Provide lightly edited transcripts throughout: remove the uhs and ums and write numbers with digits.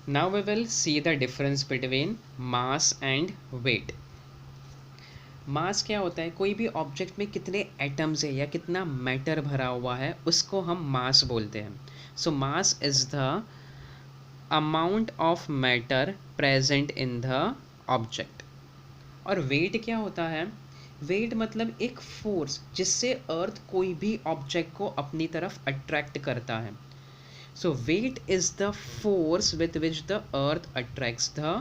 Now we will see the difference between mass and weight. मास क्या होता है? कोई भी ऑब्जेक्ट में कितने एटम्स है या कितना मैटर भरा हुआ है उसको हम मास बोलते हैं. So mass is the amount of matter present in the object. और वेट क्या होता है? वेट मतलब एक फोर्स जिससे अर्थ कोई भी ऑब्जेक्ट को अपनी तरफ अट्रैक्ट करता है. So weight is the force with which the earth attracts the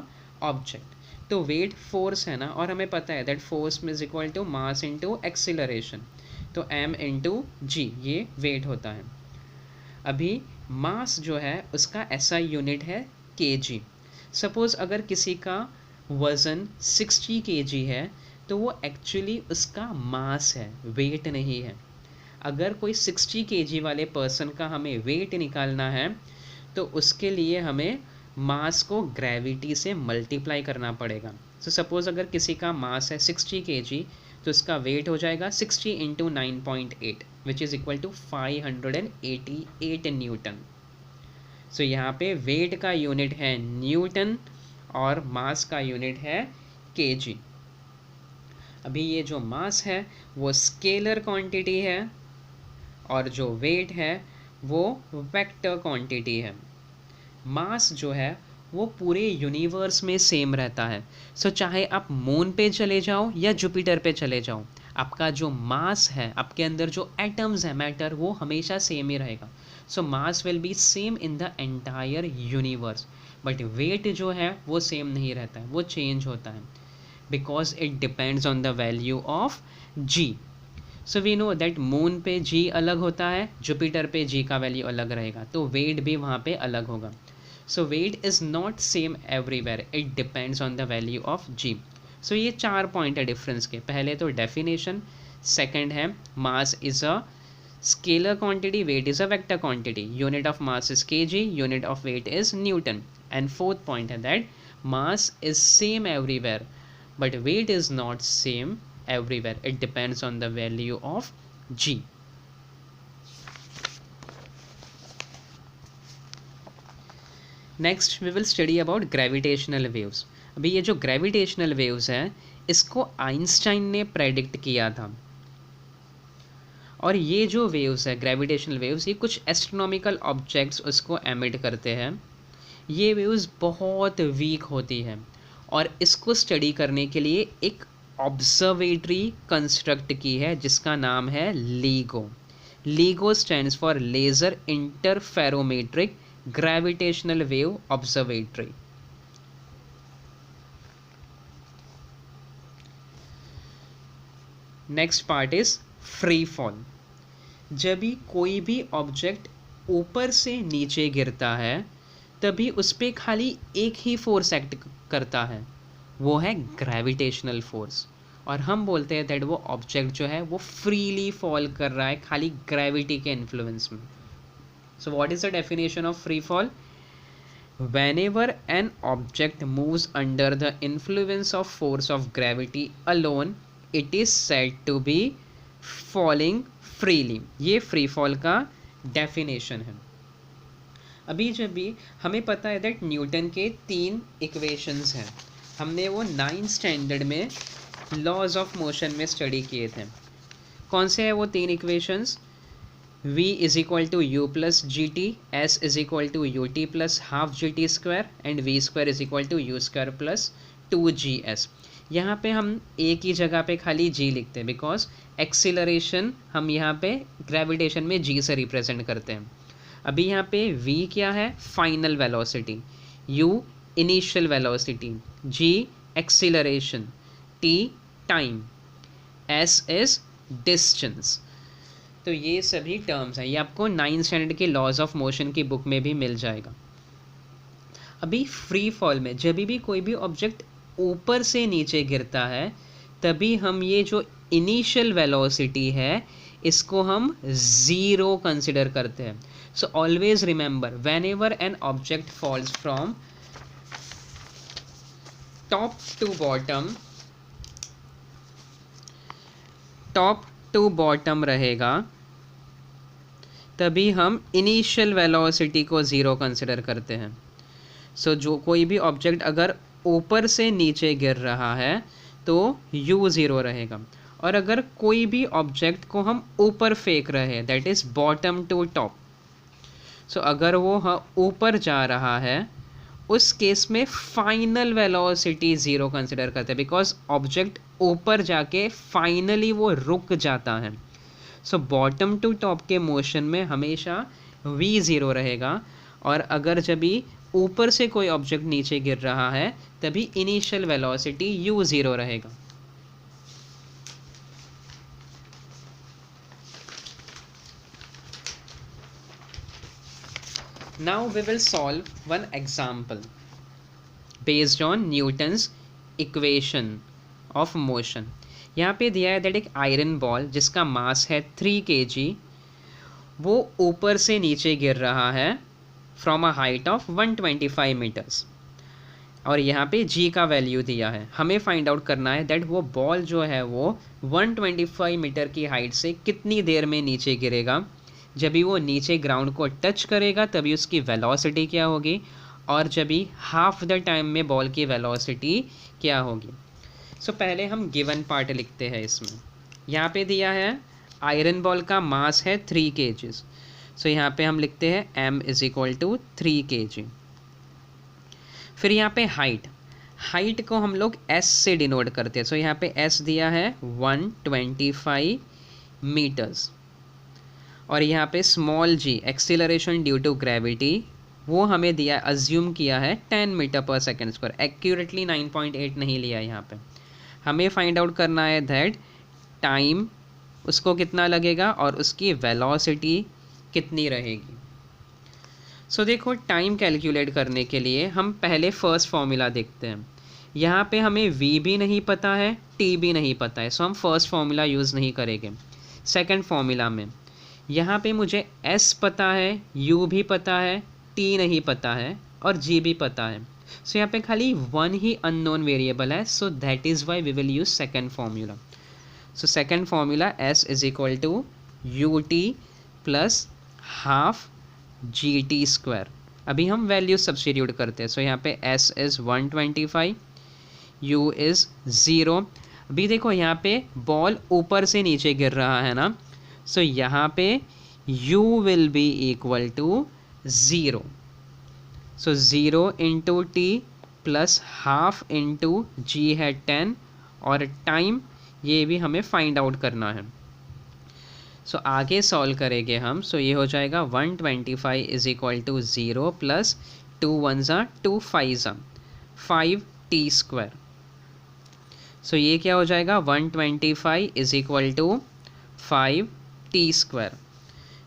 object. तो वेट फोर्स है ना, और हमें पता है that force is equal to mass into acceleration. तो m इंटू जी ये वेट होता है. अभी मास जो है उसका ऐसा यूनिट है kg. सपोज अगर किसी का वज़न 60 kg है तो वो एक्चुअली उसका मास है, वेट नहीं है. अगर कोई 60 kg वाले पर्सन का हमें वेट निकालना है तो उसके लिए हमें मास को ग्रेविटी से मल्टीप्लाई करना पड़ेगा. सो सपोज़ अगर किसी का मास है 60 kg तो उसका वेट हो जाएगा 60 into 9.8 which is equal to 588 newton. So यहाँ पे वेट का यूनिट है न्यूटन और मास का यूनिट है kg. अभी ये जो मास है वो स्केलर क्वांटिटी है और जो वेट है वो वेक्टर क्वांटिटी है. मास जो है वो पूरे यूनिवर्स में सेम रहता है. सो चाहे आप मून पे चले जाओ या जुपिटर पे चले जाओ, आपका जो मास है, आपके अंदर जो एटम्स है मैटर, वो हमेशा सेम ही रहेगा. So mass will be same in the entire universe. But weight जो है वो सेम नहीं रहता है, वो चेंज होता है because it depends on the value of G. So we know that moon पे जी अलग होता है, जुपिटर पे जी का वैल्यू अलग रहेगा, तो वेट भी वहाँ पे अलग होगा. So weight is not same everywhere, it depends on the value of G. So ये 4 पॉइंट है डिफरेंस के. पहले तो डेफिनेशन, सेकंड है mass is a scalar quantity, weight is a vector quantity, unit of mass is KG, unit of weight is newton. And fourth point है that mass is same everywhere but weight is not same everywhere, it depends on the value of g. Next we will study about gravitational waves. अभी ये जो gravitational waves है इसको Einstein ने predict किया था. और ये जो वेव्स है ग्रेविटेशनल वेव्स, ये कुछ एस्ट्रोनॉमिकल ऑब्जेक्ट्स उसको एमिट करते हैं. ये वेव्स बहुत वीक होती है और इसको स्टडी करने के लिए एक ऑब्जर्वेटरी कंस्ट्रक्ट की है जिसका नाम है LIGO. LIGO stands for laser interferometric gravitational wave observatory. Next part is free fall. जब भी कोई भी ऑब्जेक्ट ऊपर से नीचे गिरता है तभी उस पर खाली एक ही फोर्स एक्ट करता है, वो है ग्रेविटेशनल फोर्स. और हम बोलते हैं दैट वो ऑब्जेक्ट जो है वो फ्रीली फॉल कर रहा है खाली ग्रेविटी के इन्फ्लुएंस में. So what is the definition of free fall? Whenever an object moves under the influence of force of gravity alone it is said to be falling freely. ये free fall का definition है. अभी जब भी हमें पता है दैट न्यूटन के 3 इक्वेशंस हैं, हमने वो 9th स्टैंडर्ड में लॉज ऑफ मोशन में स्टडी किए थे. कौन से हैं वो 3 equations? v is equal to U plus G T, S is equal to U T plus half G T square and V square is equal to U square plus 2gs. यहाँ पे हम एक ही जगह पे खाली g लिखते हैं because acceleration हम यहाँ पे ग्रेविटेशन में g से रिप्रेजेंट करते हैं. अभी यहाँ पे v क्या है? Final velocity, u initial velocity, g acceleration, t time, s is distance. तो ये सभी टर्म्स हैं, ये आपको 9th स्टैंडर्ड के लॉज ऑफ मोशन की बुक में भी मिल जाएगा. अभी फ्री फॉल में जब भी कोई भी ऑब्जेक्ट ऊपर से नीचे गिरता है तभी हम ये जो इनिशियल वेलोसिटी है इसको हम ज़ीरो कंसिडर करते हैं. So always remember whenever an object falls from top to bottom रहेगा तभी हम इनिशियल वेलोसिटी को ज़ीरो कंसिडर करते हैं. सो जो कोई भी ऑब्जेक्ट अगर ऊपर से नीचे गिर रहा है तो u ज़ीरो रहेगा, और अगर कोई भी ऑब्जेक्ट को हम ऊपर फेंक रहे हैं, that is bottom to top, so अगर वो ऊपर जा रहा है उस केस में फाइनल वेलोसिटी ज़ीरो कंसिडर करते हैं, बिकॉज ऑब्जेक्ट ऊपर जाके फाइनली वो रुक जाता है। सो बॉटम टू टॉप के मोशन में हमेशा v ज़ीरो रहेगा, और अगर जब भी ऊपर से कोई ऑब्जेक्ट नीचे गिर रहा है तभी इनिशियल वेलोसिटी u ज़ीरो रहेगा। Now we will solve one example based on Newton's equation of motion. यहाँ पे दिया है दैट एक आयरन बॉल जिसका मास है 3 kg, वो ऊपर से नीचे गिर रहा है from a height of 125 metres, और यहाँ पे g का वैल्यू दिया है। हमें फाइंड आउट करना है दैट वो बॉल जो है वो 125 मीटर की हाइट से कितनी देर में नीचे गिरेगा। जब भी वो नीचे ग्राउंड को टच करेगा तभी उसकी वेलोसिटी क्या होगी, और जब भी हाफ द टाइम में बॉल की वेलोसिटी क्या होगी। सो पहले हम गिवन पार्ट लिखते हैं इसमें। यहाँ पे दिया है आयरन बॉल का मास है 3 kg, सो यहाँ पे हम लिखते हैं m is equal to 3 kg। फिर यहाँ पे हाइट को हम लोग s से डिनोट करते हैं, सो यहाँ पे s दिया है 125 मीटर्स, और यहाँ पे small g acceleration due to gravity वो हमें दिया, अज्यूम किया है 10 metre per second square, accurately 9.8 नहीं लिया। यहाँ पे हमें फाइंड आउट करना है दैट टाइम उसको कितना लगेगा और उसकी वेलोसिटी कितनी रहेगी। सो देखो टाइम कैलकुलेट करने के लिए हम पहले फर्स्ट फॉर्मूला देखते हैं। यहाँ पे हमें v भी नहीं पता है, t भी नहीं पता है, सो हम फर्स्ट फॉर्मूला यूज़ नहीं करेंगे। सेकंड फॉर्मूला में यहाँ पे मुझे s पता है, u भी पता है, t नहीं पता है और g भी पता है, सो यहाँ पे खाली वन ही अननोन वेरिएबल है, so that is why we will use second formula. So second formula s is equal to U T plus half G T square. अभी हम वैल्यू सब्स्टिट्यूट करते हैं, सो यहाँ पे s इज़ 125, u इज़ 0। अभी देखो यहाँ पे बॉल ऊपर से नीचे गिर रहा है ना, सो यहाँ पे u will be equal to 0, so 0 into T plus half into G है 10, और टाइम ये भी हमें फाइंड आउट करना है। सो आगे सॉल्व करेंगे हम, सो ये हो जाएगा 125 इज इक्वल टू 0 प्लस 2 1 ज़ा 2 5 ज़ा 5 टी स्क्वायर। सो ये क्या हो जाएगा 125 is equal to 5 T square,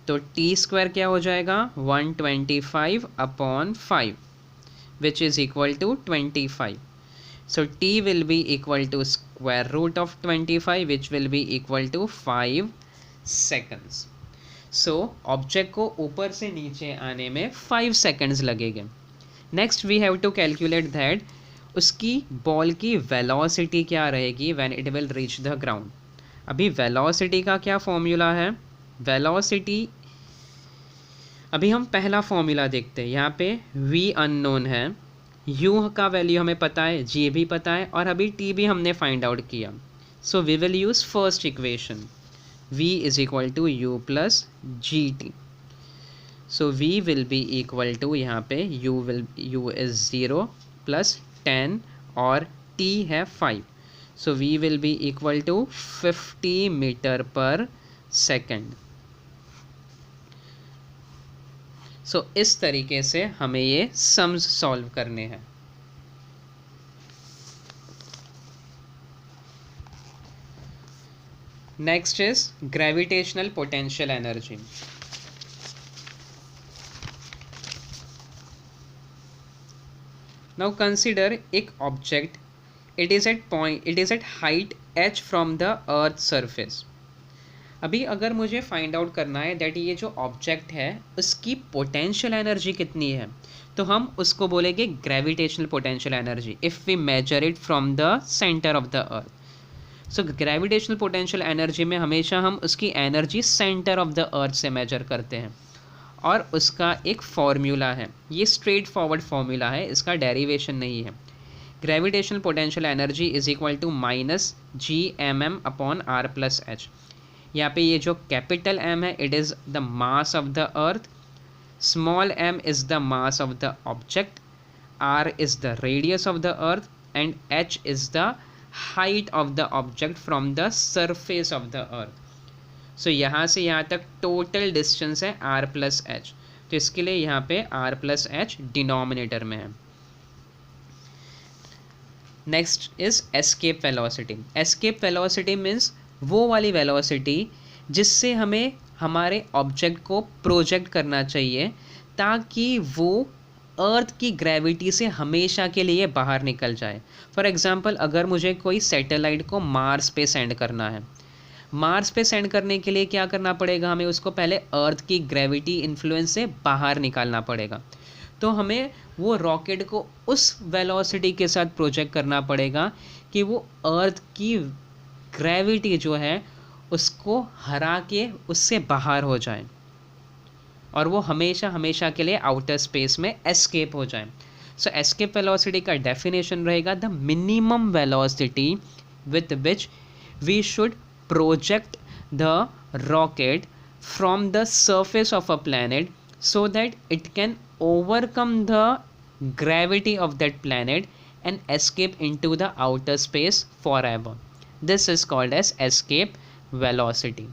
तो टी स्क्वायर क्या हो जाएगा 125 upon 5 which is equal to 25। So T will be equal to square root of 25 which will be equal to 5 seconds. So object को ऊपर से नीचे आने में 5 सेकंड्स लगेंगे। Next we have to calculate that उसकी बॉल की वेलोसिटी क्या रहेगी when it will reach the ground. अभी वेलोसिटी का क्या फॉर्मूला है, वेलोसिटी अभी हम पहला फॉर्मूला देखते हैं। यहाँ पे v अननोन है, u का वैल्यू हमें पता है, g भी पता है, और अभी t भी हमने फाइंड आउट किया। So we will use first equation, v is equal to u plus G T. So v will be equal to यहाँ पे u इज़ 0 प्लस 10 और t है 5, so v will be equal to 50 metre per second. So इस तरीके से हमें ये sums solve करने हैं। Next is gravitational potential energy. Now consider एक object, it is at height h from the earth surface. अभी अगर मुझे फाइंड आउट करना है दैट ये जो ऑब्जेक्ट है उसकी पोटेंशियल एनर्जी कितनी है, तो हम उसको बोलेंगे gravitational potential energy if we measure it from the centre of the earth. So gravitational potential energy में हमेशा हम उसकी energy centre of the earth से मेजर करते हैं, और उसका एक फॉर्मूला है, ये स्ट्रेट फॉरवर्ड फॉर्मूला है, इसका डेरिवेशन नहीं है। Gravitational potential energy is equal to minus G M M upon R plus H. यहाँ पे ये जो कैपिटल एम है it is the mass of the earth, small M is the mass of the object, R is the radius of the earth and H is the height of the object from the surface of the earth. So यहाँ से यहाँ तक total distance है are plus H, तो इसके लिए यहाँ पे आर प्लस एच डिनोमिनेटर में है। Next is escape velocity. Escape velocity means वो वाली वेलोसिटी जिससे हमें हमारे ऑब्जेक्ट को प्रोजेक्ट करना चाहिए ताकि वो अर्थ की ग्रेविटी से हमेशा के लिए बाहर निकल जाए। फॉर एग्जांपल अगर मुझे कोई सैटेलाइट को मार्स पे सेंड करना है, मार्स पे सेंड करने के लिए क्या करना पड़ेगा, हमें उसको पहले अर्थ की ग्रेविटी इन्फ्लुएंस से बाहर निकालना पड़ेगा। तो हमें वो रॉकेट को उस वेलोसिटी के साथ प्रोजेक्ट करना पड़ेगा कि वो अर्थ की ग्रेविटी जो है उसको हरा के उससे बाहर हो जाए और वो हमेशा हमेशा के लिए आउटर स्पेस में एस्केप हो जाए। सो एस्केप वेलोसिटी का डेफिनेशन रहेगा the minimum velocity with which we should project the rocket from the surface of a planet so that it can overcome the gravity of that planet and escape into the outer space forever. This is called as escape velocity.